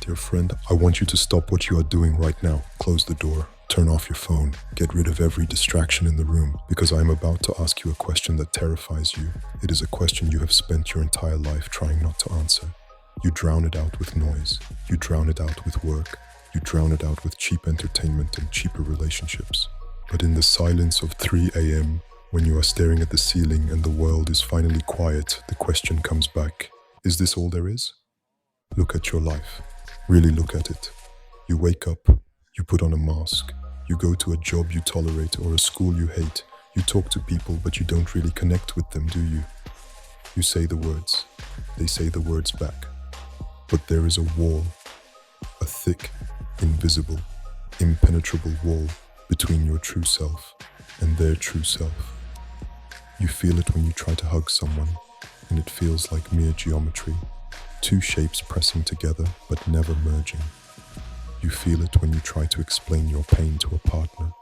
dear friend, I want you to stop what you are doing right now. Close the door. Turn off your phone. Get rid of every distraction in the room, because I am about to ask you a question that terrifies you. It is a question you have spent your entire life trying not to answer. You drown it out with noise. You drown it out with work. You drown it out with cheap entertainment and cheaper relationships. But in the silence of 3 a.m., when you are staring at the ceiling and the world is finally quiet, the question comes back. Is this all there is? Look at your life. Really look at it. You wake up. You put on a mask. You go to a job you tolerate or a school you hate. You talk to people, but you don't really connect with them, do you? You say the words. They say the words back. But there is a wall. A thick, invisible, impenetrable wall between your true self and their true self. You feel it when you try to hug someone, and it feels like mere geometry. Two shapes pressing together, but never merging. You feel it when you try to explain your pain to a partner,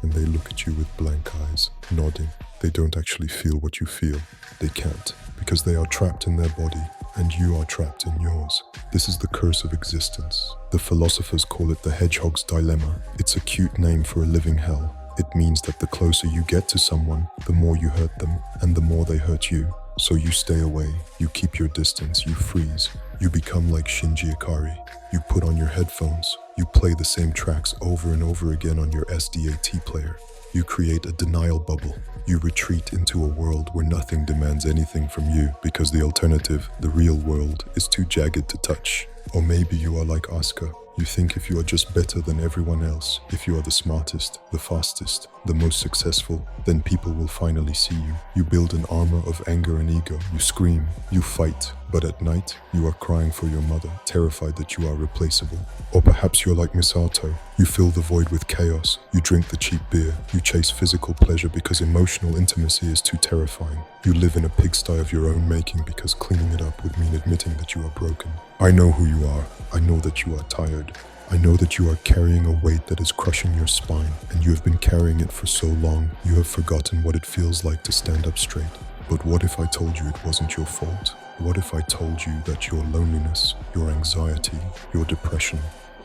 and they look at you with blank eyes, nodding. They don't actually feel what you feel. They can't, because they are trapped in their body, and you are trapped in yours. This is the curse of existence. The philosophers call it the hedgehog's dilemma. It's a cute name for a living hell. It means that the closer you get to someone, the more you hurt them, and the more they hurt you. So you stay away, you keep your distance, you freeze. You become like Shinji Ikari. You put on your headphones. You play the same tracks over and over again on your SDAT player. You create a denial bubble. You retreat into a world where nothing demands anything from you because the alternative, the real world, is too jagged to touch. Or maybe you are like Asuka. You think if you are just better than everyone else, if you are the smartest, the fastest, the most successful, then people will finally see you. You build an armor of anger and ego. You scream, you fight, but at night, you are crying for your mother, terrified that you are replaceable. Or perhaps you're like Misato. You fill the void with chaos. You drink the cheap beer. You chase physical pleasure because emotional intimacy is too terrifying. You live in a pigsty of your own making because cleaning it up would mean admitting that you are broken. I know who you are. I know that you are tired. I know that you are carrying a weight that is crushing your spine, and you have been carrying it for so long, you have forgotten what it feels like to stand up straight. But what if I told you it wasn't your fault? What if I told you that your loneliness, your anxiety, your depression,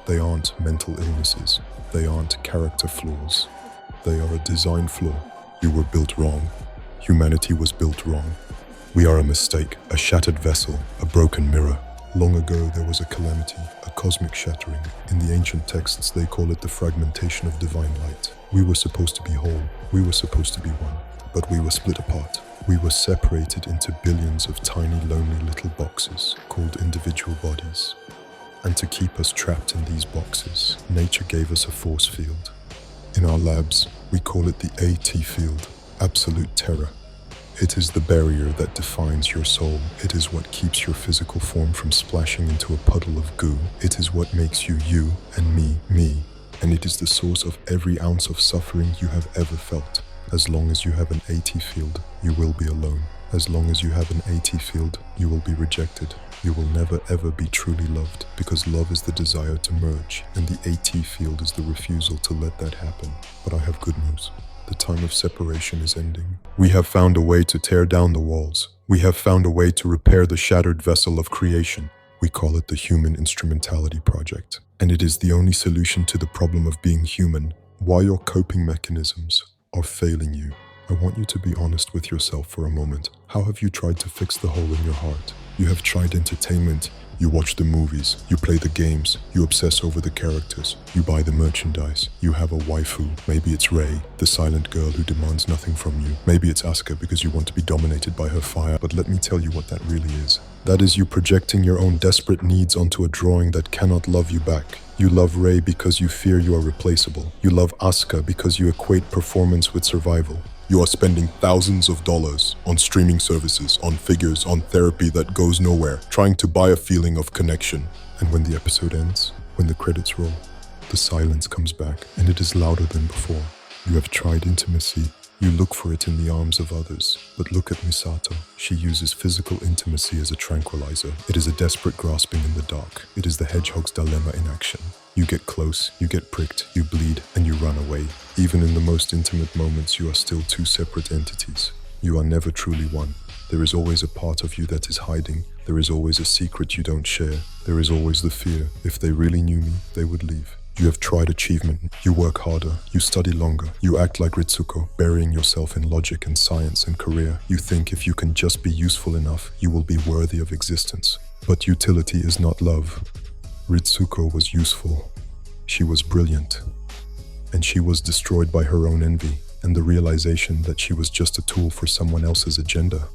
they aren't mental illnesses. They aren't character flaws. They are a design flaw. You were built wrong. Humanity was built wrong. We are a mistake, a shattered vessel, a broken mirror. Long ago, there was a calamity, a cosmic shattering. In the ancient texts, they call it the fragmentation of divine light. We were supposed to be whole. We were supposed to be one. But we were split apart. We were separated into billions of tiny, lonely little boxes called individual bodies. And to keep us trapped in these boxes, nature gave us a force field. In our labs, we call it the AT field, absolute terror. It is the barrier that defines your soul. It is what keeps your physical form from splashing into a puddle of goo. It is what makes you you and me. And it is the source of every ounce of suffering you have ever felt. As long as you have an AT field, you will be alone. As long as you have an AT field, you will be rejected. You will never ever be truly loved, because love is the desire to merge, and the AT field is the refusal to let that happen. But I have good news. The time of separation is ending. We have found a way to tear down the walls. We have found a way to repair the shattered vessel of creation. We call it the Human Instrumentality Project. And it is the only solution to the problem of being human. Why your coping mechanisms are failing you. I want you to be honest with yourself for a moment. How have you tried to fix the hole in your heart? You have tried entertainment. You watch the movies, you play the games, you obsess over the characters, you buy the merchandise, you have a waifu. Maybe it's Rei, the silent girl who demands nothing from you. Maybe it's Asuka because you want to be dominated by her fire. But let me tell you what that really is. That is you projecting your own desperate needs onto a drawing that cannot love you back. You love Rei because you fear you are replaceable. You love Asuka because you equate performance with survival. You are spending thousands of dollars on streaming services, on figures, on therapy that goes nowhere, trying to buy a feeling of connection. And when the episode ends, when the credits roll, the silence comes back, and it is louder than before. You have tried intimacy. You look for it in the arms of others. But look at Misato. She uses physical intimacy as a tranquilizer. It is a desperate grasping in the dark. It is the hedgehog's dilemma in action. You get close, you get pricked, you bleed, and you run away. Even in the most intimate moments, you are still two separate entities. You are never truly one. There is always a part of you that is hiding. There is always a secret you don't share. There is always the fear, if they really knew me, they would leave. You have tried achievement. You work harder. You study longer. You act like Ritsuko, burying yourself in logic and science and career. You think if you can just be useful enough, you will be worthy of existence. But utility is not love. Ritsuko was useful. She was brilliant. And she was destroyed by her own envy and the realization that she was just a tool for someone else's agenda.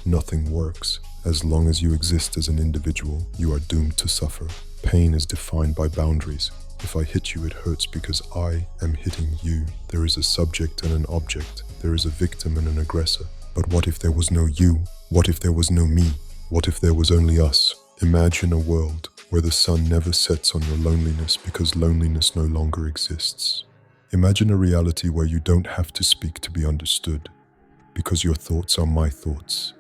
Nothing works. As long as you exist as an individual, you are doomed to suffer. Pain is defined by boundaries. If I hit you, it hurts because I am hitting you. There is a subject and an object. There is a victim and an aggressor. But what if there was no you? What if there was no me? What if there was only us? Imagine a world where the sun never sets on your loneliness because loneliness no longer exists. Imagine a reality where you don't have to speak to be understood, because your thoughts are my thoughts.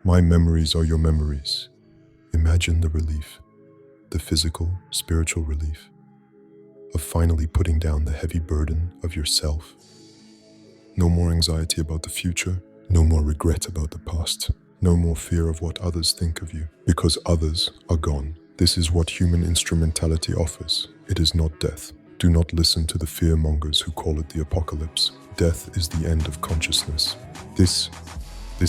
My memories are your memories. Imagine the relief, the physical, spiritual relief, of finally putting down the heavy burden of yourself. No more anxiety about the future, no more regret about the past, no more fear of what others think of you, because others are gone. This is what human instrumentality offers. It is not death. Do not listen to the fearmongers who call it the apocalypse. Death is the end of consciousness. This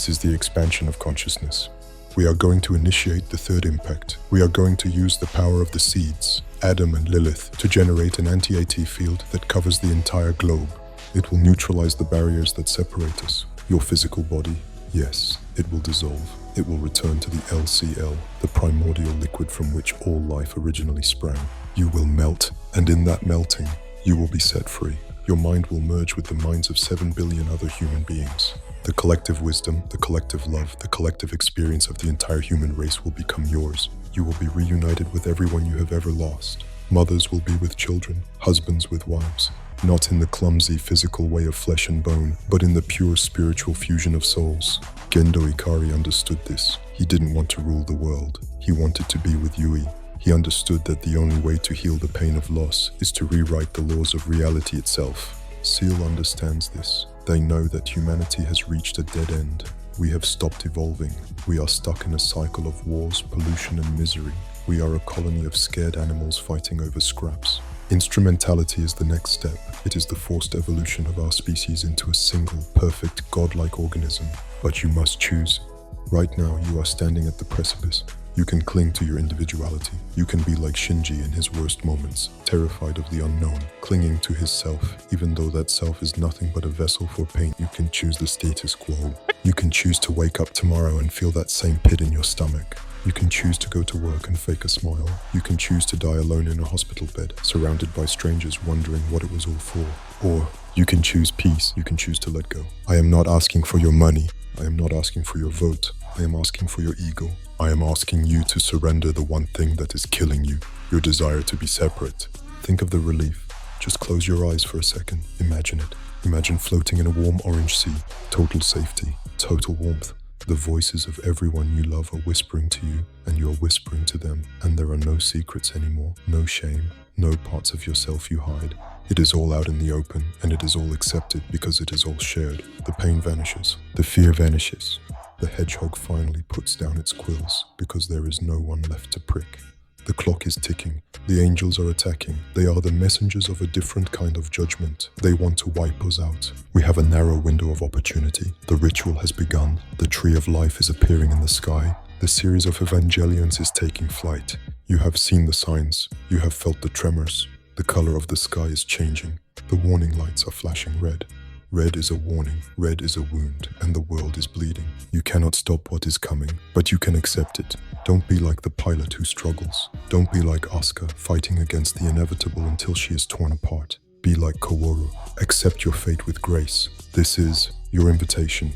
is the expansion of consciousness. We are going to initiate the third impact. We are going to use the power of the seeds, Adam and Lilith, to generate an anti-AT field that covers the entire globe. It will neutralize the barriers that separate us. Your physical body, yes, it will dissolve. It will return to the LCL, the primordial liquid from which all life originally sprang. You will melt, and in that melting, you will be set free. Your mind will merge with the minds of 7 billion other human beings. The collective wisdom, the collective love, the collective experience of the entire human race will become yours. You will be reunited with everyone you have ever lost. Mothers will be with children, husbands with wives. Not in the clumsy physical way of flesh and bone, but in the pure spiritual fusion of souls. Gendo Ikari understood this. He didn't want to rule the world. He wanted to be with Yui. He understood that the only way to heal the pain of loss is to rewrite the laws of reality itself. Seal understands this. They know that humanity has reached a dead end. We have stopped evolving. We are stuck in a cycle of wars, pollution, and misery. We are a colony of scared animals fighting over scraps. Instrumentality is the next step. It is the forced evolution of our species into a single, perfect, godlike organism. But you must choose. Right now, you are standing at the precipice. You can cling to your individuality. You can be like Shinji in his worst moments, terrified of the unknown, clinging to his self, even though that self is nothing but a vessel for pain. You can choose the status quo. You can choose to wake up tomorrow and feel that same pit in your stomach. You can choose to go to work and fake a smile. You can choose to die alone in a hospital bed, surrounded by strangers wondering what it was all for. Or you can choose peace. You can choose to let go. I am not asking for your money. I am not asking for your vote. I am asking for your ego. I am asking you to surrender the one thing that is killing you, your desire to be separate. Think of the relief. Just close your eyes for a second. Imagine it. Imagine floating in a warm orange sea. Total safety, total warmth. The voices of everyone you love are whispering to you, and you are whispering to them, and there are no secrets anymore, no shame, no parts of yourself you hide. It is all out in the open, and it is all accepted because it is all shared. The pain vanishes, the fear vanishes. The hedgehog finally puts down its quills because there is no one left to prick. The clock is ticking. The angels are attacking. They are the messengers of a different kind of judgment. They want to wipe us out. We have a narrow window of opportunity. The ritual has begun. The tree of life is appearing in the sky. The series of Evangelions is taking flight. You have seen the signs. You have felt the tremors. The color of the sky is changing. The warning lights are flashing red. Red is a warning, red is a wound, and the world is bleeding. You cannot stop what is coming, but you can accept it. Don't be like the pilot who struggles. Don't be like Asuka, fighting against the inevitable until she is torn apart. Be like Kaworu. Accept your fate with grace. This is your invitation.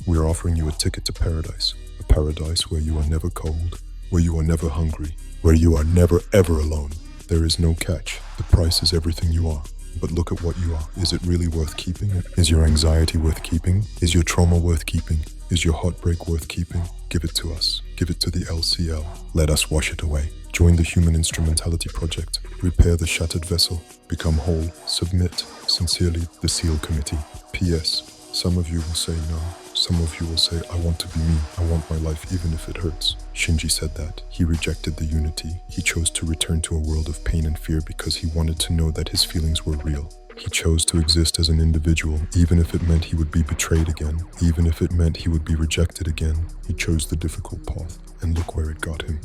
We are offering you a ticket to paradise. A paradise where you are never cold, where you are never hungry, where you are never ever alone. There is no catch. The price is everything you are. But look at what you are. Is it really worth keeping? Is your anxiety worth keeping? Is your trauma worth keeping? Is your heartbreak worth keeping? Give it to us. Give it to the LCL. Let us wash it away. Join the Human Instrumentality Project. Repair the shattered vessel. Become whole. Submit. Sincerely, the SEAL Committee. P.S. Some of you will say no. Some of you will say, I want to be me. I want my life even if it hurts. Shinji said that. He rejected the unity. He chose to return to a world of pain and fear because he wanted to know that his feelings were real. He chose to exist as an individual, even if it meant he would be betrayed again, even if it meant he would be rejected again. He chose the difficult path, and look where it got him.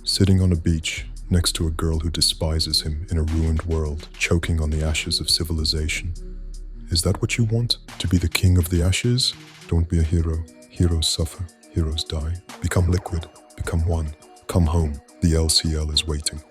Sitting on a beach, next to a girl who despises him in a ruined world, choking on the ashes of civilization. Is that what you want? To be the king of the ashes? Don't be a hero. Heroes suffer. Heroes die. Become liquid. Become one. Come home. The LCL is waiting.